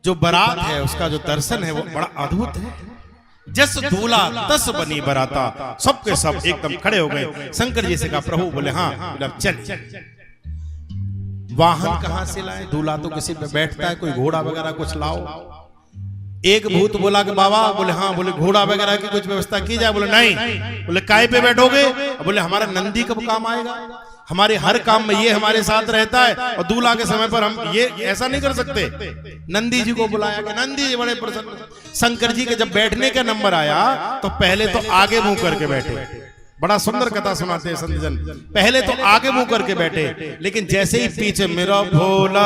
जो बारात है उसका जो दर्शन है वो बड़ा अद्भुत है। जस दूल्हा तस बनी बराता, सबके सब एकदम खड़े हो गए। शंकर जी से कहा प्रभु, बोले हाँ, बोले चल। वाहन कहां से लाए? दूल्हा तो किसी पे बैठता है, कोई घोड़ा वगैरह कुछ लाओ। एक भूत बोला कि बाबा, बोले हाँ, बोले घोड़ा वगैरह की कुछ व्यवस्था की जाए। बोले नहीं। बोले काय पे बैठोगे? बोले हमारा नंदी कब काम आएगा, हमारे हर काम में ये हमारे साथ रहता है और दूल्हा के समय पर हम ये ऐसा नहीं कर सकते। नंदी जी को बुलाया कि नंदी जी बड़े प्रसन्न। शंकर जी के जब बैठने का नंबर आया तो पहले तो आगे मुंह करके बैठे। बड़ा सुंदर कथा सुनाते हैं संत जन। पहले तो आगे मुंह करके बैठे, लेकिन जैसे ही पीछे मेरा भोला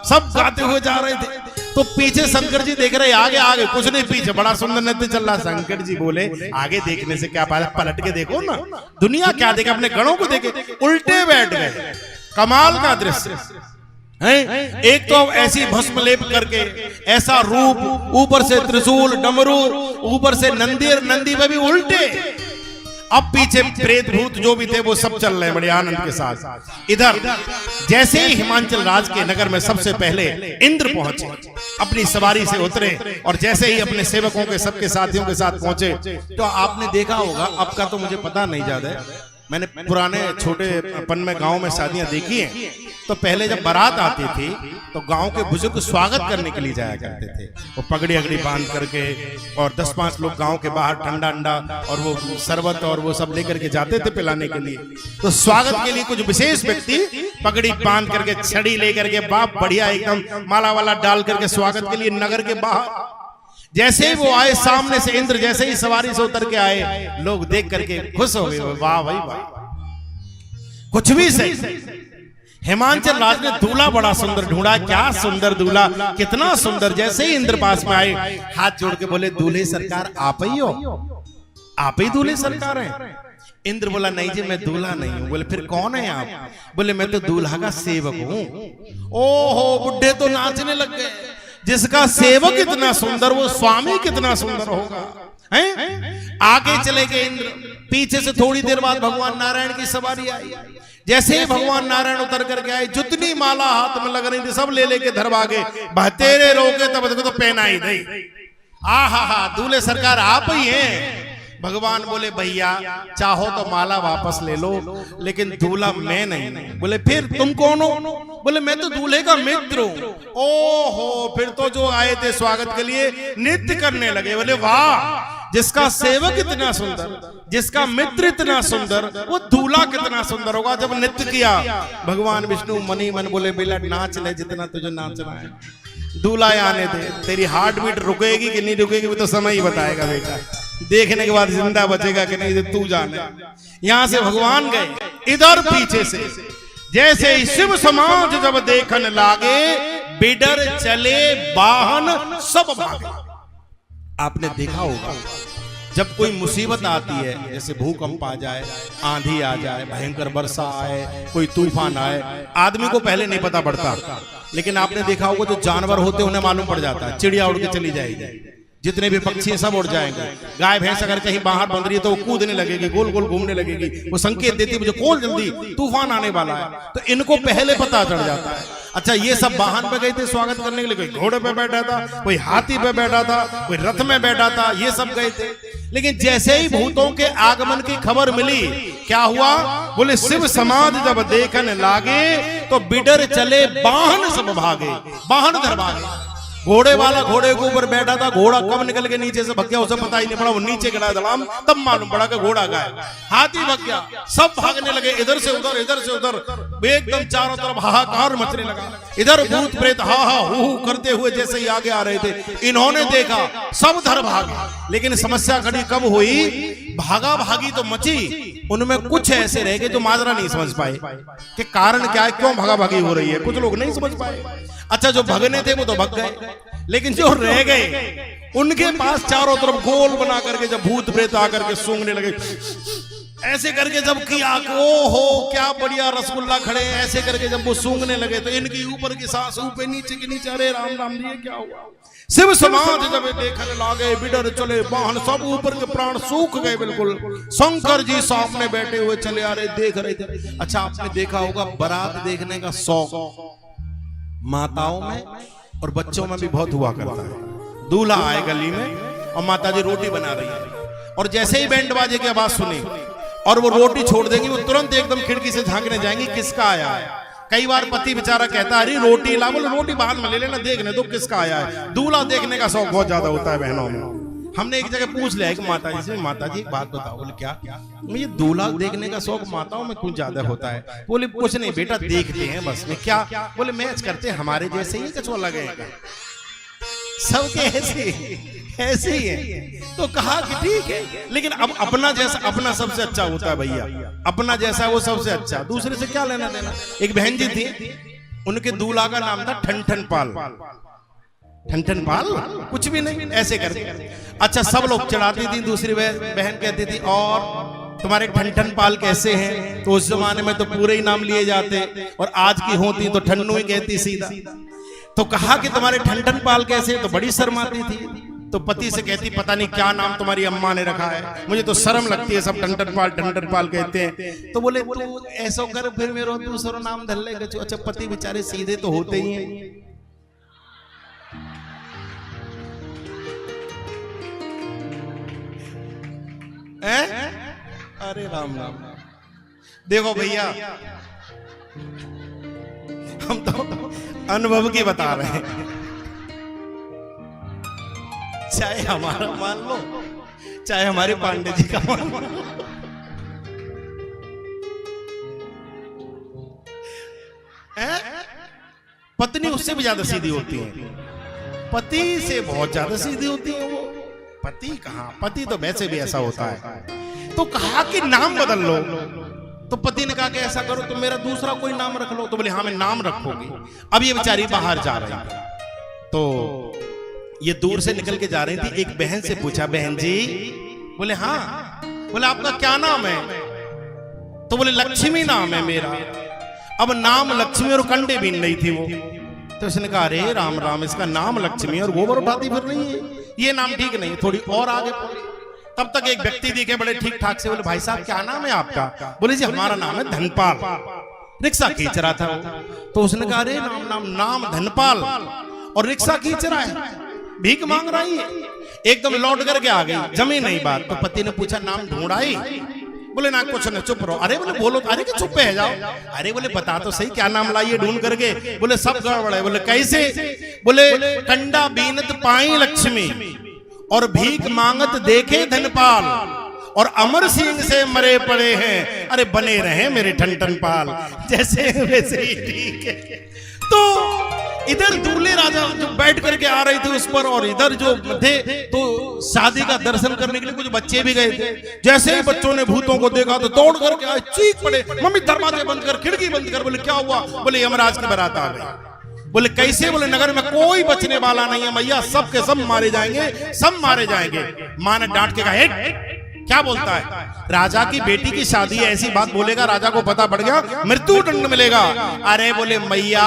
सब गाते हुए जा रहे थे तो पीछे शंकर जी देख रहे आगे आगे, कुछ नहीं पीछे। बड़ा सुंदर नृत्य चल रहा। शंकर जी बोले आगे देखने से क्या फायदा, पलट के देखो ना, दुनिया क्या देखे, अपने गणों को देखे। उल्टे बैठ गए। कमाल का दृश्य है। एक तो ऐसी भस्म लेप करके, ऐसा रूप, ऊपर से त्रिशूल डमरू, ऊपर से नंदी, नंदी में भी उल्टे। अब पीछे प्रेत भूत जो भी थे वो सब चल रहे हैं बड़े आनंद के साथ। इधर जैसे ही हिमाचल राज के नगर में सबसे पहले इंद्र पहुंचे, अपनी सवारी से उतरे और जैसे ही अपने सेवकों के सबके साथियों के साथ पहुंचे तो आपने देखा होगा, अब का तो मुझे पता नहीं ज्यादा है, मैंने पुराने छोटे पन में गांव में शादियां देखी हैं। तो पहले जब बारात आती थी तो गांव के बुजुर्ग को स्वागत करने के लिए जाया करते थे। वो पगड़ी अगड़ी बांध करके और 10-5 लोग गांव के बाहर ठंडा अंडा और वो शरबत और वो सब लेकर के जाते थे पिलाने के लिए। तो स्वागत के लिए कुछ विशेष व्यक्ति पगड़ी बांध करके, छड़ी लेकर के, बाप बढ़िया एकदम माला वाला डाल करके स्वागत के लिए नगर के बाहर। जैसे ही वो आए सामने से, इंद्र जैसे ही सवारी से उतर के आए, लोग देख करके खुश हो गए। वाह भाई वाह, कुछ भी सही। हिमाचल राज ने दूल्हा बड़ा सुंदर ढूंढा। क्या सुंदर दूल्हा, कितना सुंदर। जैसे ही इंद्र पास में आए, हाथ जोड़ के बोले दूल्हे सरकार आप ही हो, आप ही दूल्हे सरकार हैं। इंद्र बोला नहीं जी, मैं दूल्हा नहीं हूं। बोले फिर कौन है आप? बोले मैं तो दूल्हा का सेवक हूं। ओहो, बुढ़े तो नाचने लग गए। जिसका सेवक इतना सुंदर, वो स्वामी कितना सुंदर होगा। हैं? आगे चले गए इंद्र। पीछे से थोड़ी देर बाद भगवान नारायण की सवारी आई। जैसे ही भगवान नारायण उतर करके आए, जितनी माला हाथ में लग रही थी सब ले लेके धर भागे। बहतेरे रोके तब तो पहना ही नहीं। आहा, दूल्हे सरकार आप ही हैं। भगवान बोले भैया चाहो तो माला वापस ले लो, लेकिन दूल्हा मैं नहीं। बोले फिर तुम कौन हो? बोले मैं तो दूल्हे का मित्र हूं। ओहो, फिर तो जो आए थे स्वागत के लिए नृत्य करने लगे। बोले वाह, जिसका सेवक इतना सुंदर, जिसका मित्र इतना सुंदर, वो दूल्हा कितना सुंदर होगा। जब नृत्य किया भगवान विष्णु मनी मन बोले बेला नाच ले जितना तुझे नाचना है, दूल्हा आने दे। तेरी हार्ट बीट रुकेगी कि नहीं रुकेगी वो तो समय ही बताएगा बेटा। देखने के बाद जिंदा बचेगा कि नहीं तू जाने। यहां से भगवान गए। इधर पीछे से जैसे ही शिव समाज जब देखन लागे, बिडर चले वाहन सब भागे। आपने देखा होगा जब कोई मुसीबत आती है, जैसे भूकंप आ जाए, आंधी आ जाए, भयंकर वर्षा आए, कोई तूफान आए, आदमी को पहले नहीं पता पड़ता, लेकिन आपने देखा होगा जो जानवर होते उन्हें मालूम पड़ जाता है। चिड़िया उड़ के चली जाएगी, जितने भी पक्षी सब उड़ जाएंगे। गाय भैंस अगर कहीं बाहर बंध रही है तो वो कूदने लगेगी, गोल गोल घूमने लगेगी, वो संकेत देती है मुझे खोल जल्दी, तूफान आने वाला है। तो इनको पहले पता चढ़ जाता है। अच्छा, ये सब वाहन पे गए थे स्वागत करने के लिए। कोई घोड़े पे बैठा था, कोई हाथी पे बैठा था, कोई रथ में बैठा था, ये सब गए थे। लेकिन जैसे ही भूतों के आगमन की खबर मिली, क्या हुआ? बोले शिव समाज जब देखने लागे तो बिडर चले वाहन सब भागे। वाहन धर भागे। घोड़े वाला घोड़े के ऊपर बैठा था, घोड़ा कब निकल के नीचे से भग गया उसे पता ही नहीं पड़ा। वो नीचे गिरा दलाम, तब मालूम पड़ा कि घोड़ा गायब। हाथी भग गया, सब भागने लगे इधर से उधर, इधर से उधर, एकदम चारों तरफ हाहाकार मचने लगा। इधर भूत प्रेत हा हा हू हू करते हुए जैसे ही आगे आ रहे थे, इन्होंने देखा सब धर भागे। लेकिन समस्या खड़ी कब हुई? भागा भागी तो मची, उनमें कुछ ऐसे रह गए जो माजरा नहीं समझ पाए कि कारण क्या है, क्यों भागा भागी हो रही है। कुछ लोग नहीं समझ पाए। अच्छा, जो भगने थे वो तो भग गए, लेकिन जो रह गए उनके पास चारों तरफ गोल बना करके जब भूत प्रेत आकर के सूंघने लगे, ऐसे करके जब किया, ओहो क्या बढ़िया रसगुल्ला खड़े, ऐसे करके जब वो सूंघने लगे तो इनकी ऊपर की सांस ऊपर नीचे की नीचे, अरे राम राम ये क्या हुआ? शिव समाज जब देखने लागे, बिडर चले वाहन सब ऊपर के प्राण सूख गए बिल्कुल। शंकर जी सामने बैठे हुए चले आ रहे, देख रहे थे। अच्छा, आपने देखा होगा बारात देखने का शौक माताओं में और बच्चों में भी बहुत हुआ करता है। दूल्हा आए गली में और माताजी रोटी बना रही है और जैसे ही बैंड बाजे की आवाज सुनी और वो रोटी छोड़ देंगी, वो तुरंत एकदम खिड़की से झांकने जाएंगी किसका आया है। कई बार पति बेचारा कहता है अरे रोटी ला, बोले रोटी बाद में ले लेना, देखने दो किसका आया है। दूल्हा देखने का शौक बहुत ज्यादा होता है बहनों में। हमने एक जगह पूछ लिया कि माताजी से, माताजी एक बात बताओ। बोले क्या? मुझे दूल्हा देखने का शौक माताओं में कुछ ज्यादा होता है। बोले कुछ नहीं बेटा, देखते हैं बस में। क्या? बोले मैच करते हैं, हमारे जैसे ही कछुआ लगेगा, सबके ऐसे ही है। तो कहा कि ठीक है, लेकिन अब अपना जैसा अपना सबसे अच्छा होता है भैया, अपना जैसा वो सबसे अच्छा, दूसरे से क्या लेना देना। एक बहन जी थी, उनके दूल्हा का नाम था ठनठन पाल। ठनठन पाल कुछ भी नहीं, ऐसे करके। अच्छा, सब लोग चढ़ाती थी, दूसरी बहन कहती थी और तुम्हारे ठनठन पाल कैसे हैं? तो उस जमाने में तो पूरे ही नाम लिए जाते, और आज की होती तो ठन्नू ही कहती सीधा। तो कहा कि तुम्हारे ठनठन पाल कैसे? तो बड़ी शर्माती थी। तो पति से कहती पता नहीं क्या नाम तुम्हारी अम्मा ने रखा है, मुझे तो शर्म लगती है, सब ठनठन पाल कहते हैं। तो बोले तू ऐसा कर, फिर मेरा दूसरा नाम धर लेगा। अच्छा, पति बेचारे सीधे तो होते ही हैं। अरे राम राम। देखो भैया, हम तो अनुभव की बता रहे हैं। चाहे हमारा मान लो, चाहे हमारे पांडे जी का मान लो। पत्नी उससे भी ज्यादा सीधी होती है, पति से बहुत ज्यादा सीधी होती है वो। पति कहाँ, पति तो वैसे भी ऐसा होता है। तो कहा कि नाम बदल लो। तो पति ने कहा कि ऐसा करो तो मेरा दूसरा कोई नाम रख लो। तो बोले हाँ मैं नाम रखूंगी। अब ये बेचारी बाहर जा रही थी, तो ये दूर से निकल के जा रही थी। एक बहन से पूछा, बहन जी? बोले हाँ। बोले आपका क्या नाम है? तो बोले लक्ष्मी नाम है मेरा। अब नाम लक्ष्मी और कंडे बीन रही थी वो। तो उसने कहा अरे राम राम, इसका नाम लक्ष्मी और गोबर उठाती फिर रही है, ये नाम ठीक नहीं, थोड़ी और आगे। तब तक एक व्यक्ति दिखे बड़े ठीक ठाक से। बोले भाई साहब क्या नाम है आपका? बोले जी हमारा नाम है धनपाल। रिक्शा खींच रहा था वो। तो उसने कहा अरे नाम धनपाल और रिक्शा खींच रहा है, भीख मांग रही है। एकदम लौट करके आ गई, जमी नहीं बात। तो पति ने पूछा नाम ढूंढाई? बोले ना कुछ नहीं, चुप रहो। अरे बोले बोलो। अरे कि चुप है जाओ। अरे बोले बता तो सही क्या नाम लाई है ढूंढ करके। बोले सब गड़बड़ है। बोले कैसे? बोले कंडा बीनत पाई लक्ष्मी और भीख मांगत देखे धनपाल और अमर सिंह से मरे पड़े हैं, अरे बने रहे मेरे ठनठन पाल। जैसे वैसे ही ठीक है। तो इधर दूल्हे राजा जो बैठ करके आ रहे थे उस पर, और इधर जो थे तो शादी का दर्शन करने के लिए कुछ बच्चे भी गए थे। जैसे ही बच्चों ने भूतों को देखा तो दौड़ करके आए, चीख पड़े, मम्मी दरवाजे बंद कर, खिड़की बंद कर। बोले क्या हुआ? बोले यमराज की बारात आ गई। बोले कैसे? बोले नगर में कोई बचने वाला नहीं है भैया, सब के सब मारे जाएंगे, सब मारे जाएंगे। मां ने डांट के कहा क्या बोलता है? राजा की बेटी की शादी है, ऐसी बात बोलेगा, राजा को पता पड़ गया मृत्यु दंड मिलेगा। अरे बोले मैया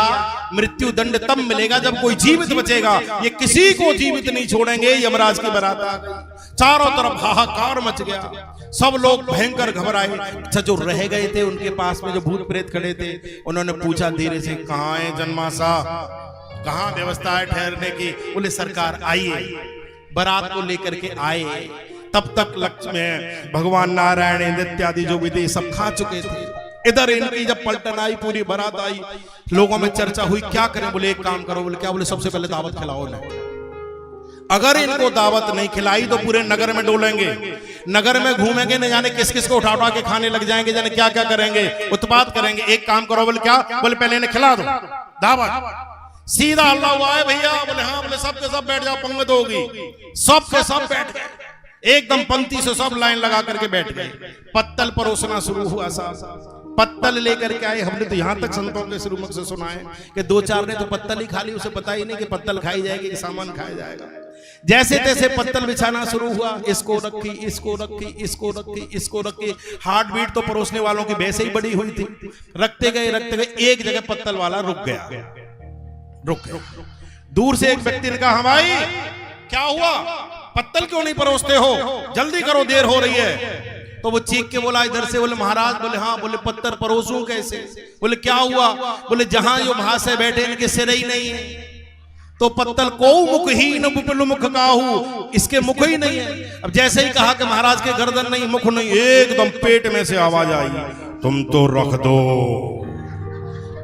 मृत्यु दंड तब मिलेगा जब कोई जीवित बचेगा, ये किसी को जीवित नहीं छोड़ेंगे। यमराज की बारात आ गई, चारों तरफ हाहाकार मच गया, सब लोग भयंकर घबराए। अच्छा जो रह गए थे उनके पास में जो भूत प्रेत खड़े थे, उन्होंने पूछा धीरे से कहाँ है जन्माशा, कहाँ व्यवस्था है ठहरने की? बोले सरकार आइए। बारात को लेकर के आए, तब तक लक्ष्मी भगवान नारायण इंद्र इत्यादि जो भी थे सब खा चुके थे। इधर इनकी जब पलटन आई, पूरी बारात आई, लोगों में चर्चा हुई क्या करें। बोले एक काम करो। बोले क्या? बोले सबसे पहले दावत खिलाओ ना। अगर इनको दावत नहीं खिलाई तो पूरे नगर में डोलेंगे, नगर में घूमेंगे, न जाने किस किस को उठा उठा के खाने लग जाएंगे, जाने क्या क्या करेंगे, उत्पात करेंगे। एक काम करो। बोले क्या? बोले पहले इन्हें खिला दो दावत। सीधा हल्ला हुआ है भैया। बोले हाँ। बोले सब के सब बैठ जाओ, पंगत होगी। सब के सब बैठ गए, एकदम पंक्ति से सब लाइन लगा करके बैठ गए। पत्तल परोसना शुरू हुआ। साहब पत्तल लेकर के आए। हमने तो यहाँ तक संतों के शुरू से सुना है कि दो चार ने तो पत्तल ही खा ली, उसे पता ही नहीं कि पत्तल खाई जाएगी कि सामान खाया जाएगा। जैसे तैसे पत्तल बिछाना शुरू हुआ, इसको रखी, इसको रखी, इसको रखी, इसको रखी। हार्ट बीट तो परोसने वालों की वैसे ही बड़ी हुई थी। रखते गए, एक जगह पत्तल वाला रुक गया। दूर से एक व्यक्ति ने कहा हाँ भाई क्या हुआ, पत्तल क्यों नहीं परोसते हो, जल्दी करो देर हो रही है। तो वो चीख के बोला इधर से। बोले महाराज। बोले हाँ। बोले पत्थर परोसूं कैसे? बोले क्या हुआ? बोले जहां जो महाशय बैठे इनके सिर ही नहीं है। तो पत्तल को मुखहीन विपुल मुख काहू, इसके मुख ही नहीं है। अब जैसे ही कहा कि महाराज के गर्दन नहीं मुख नहीं, एकदम पेट में से आवाज आई, तुम तो रख दो,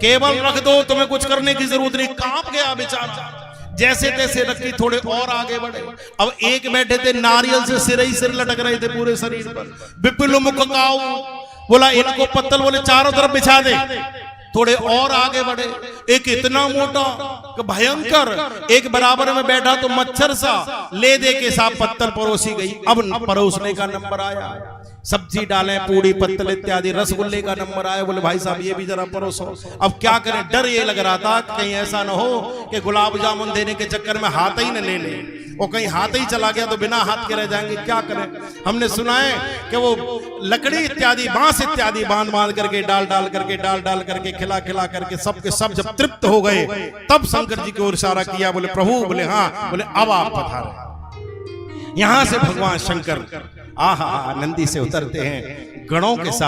केवल रख दो, तुम्हें कुछ करने की जरूरत नहीं। कांप गया बेचारा, जैसे तैसे रखी, थोड़े और आगे बढ़े। अब एक बैठे थे, नारियल से सिर ही सिर लटक रहे थे पूरे शरीर पर। विपुल मुख काहू, बोला इनको पत्तल बोले चारों तरफ बिछा दे। थोड़े और आगे बढ़े, एक इतना मोटा भयंकर, एक बराबर में बैठा तो मच्छर सा, ले दे के साथ पत्तल परोसी गई। अब परोसने का नंबर आया, सब्जी डालें, पूड़ी पत्तल इत्यादि, रसगुल्ले का नंबर आया। बोले भाई साहब ये भी जरा परोसो। अब क्या करें, डर ये लग रहा था कहीं ऐसा न हो कि गुलाब जामुन देने के चक्कर में हाथ ही न ले ले, और कहीं हाथ ही चला गया तो बिना हाथ के रह जाएंगे। क्या करें, हमने सुना है कि वो लकड़ी इत्यादि, बांस इत्यादि बांध बांध करके, डाल डाल करके, खिला खिला करके, सबके सब जब तृप्त हो गए, तब शंकर जी की ओर इशारा किया। बोले प्रभु, बोले हाँ, बोले अब आप पधारे। यहां से भगवान शंकर आहा नंदी से उतरते हैं, गणों के साथ।